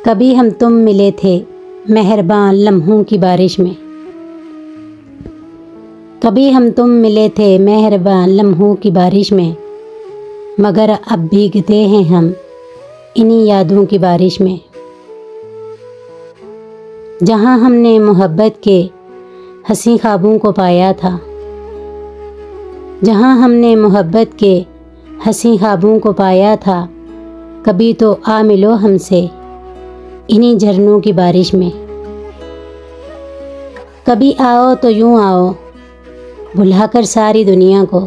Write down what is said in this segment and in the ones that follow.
कभी हम तुम मिले थे मेहरबान लम्हों की बारिश में। कभी हम तुम मिले थे मेहरबान लम्हों की बारिश में, मगर अब भीगते हैं हम इन्हीं यादों की बारिश में। जहाँ हमने मोहब्बत के हंसी ख्वाबों को पाया था, जहाँ हमने मोहब्बत के हंसी ख्वाबों को पाया था, कभी तो आ मिलो हमसे इन्हीं झरनों की बारिश में। कभी आओ तो यूँ आओ बुलाकर सारी दुनिया को,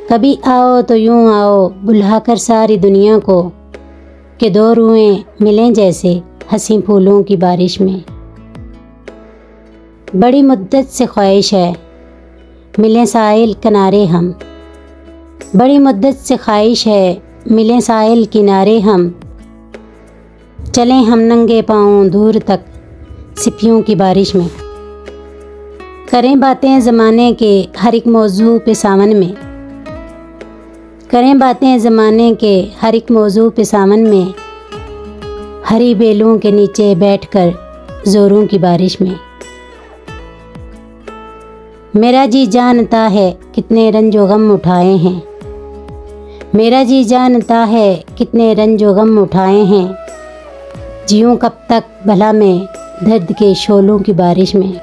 कभी आओ तो यूँ आओ बुलाकर सारी दुनिया को, कि दो रुएं मिलें जैसे हंसी फूलों की बारिश में। बड़ी मुद्दत से ख्वाहिश है मिलें साहिल किनारे हम, बड़ी मुद्दत से ख्वाहिश है मिलें साहिल किनारे हम, चलें हम नंगे पाँव दूर तक सिपियों की बारिश में। करें बातें ज़माने के हर एक मौजू पे सावन में, करें बातें ज़माने के हर एक मौजू पे सावन में, हरी बेलों के नीचे बैठकर ज़ोरों की बारिश में। मेरा जी जानता है कितने रंजो गम उठाए हैं, मेरा जी जानता है कितने रंजो गम उठाए हैं, जियूं कब तक भला मैं दर्द के शोलों की बारिश में।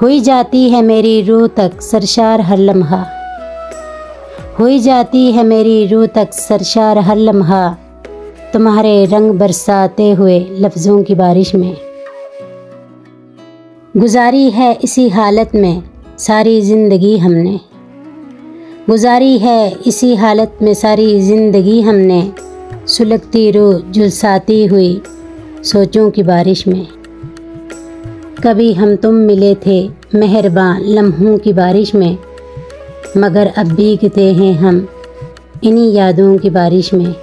हुई जाती है मेरी रूह तक सरशार हर लम्हा, हुई जाती है मेरी रूह तक सरशार हर लम्हा, तुम्हारे रंग बरसाते हुए लफ्ज़ों की बारिश में। गुजारी है इसी हालत में सारी ज़िंदगी हमने, गुजारी है इसी हालत में सारी ज़िंदगी हमने, सुलगती रूह झुलसाती हुई सोचों की बारिश में। कभी हम तुम मिले थे मेहरबान लम्हों की बारिश में, मगर अब भीगते हैं हम इन्हीं यादों की बारिश में।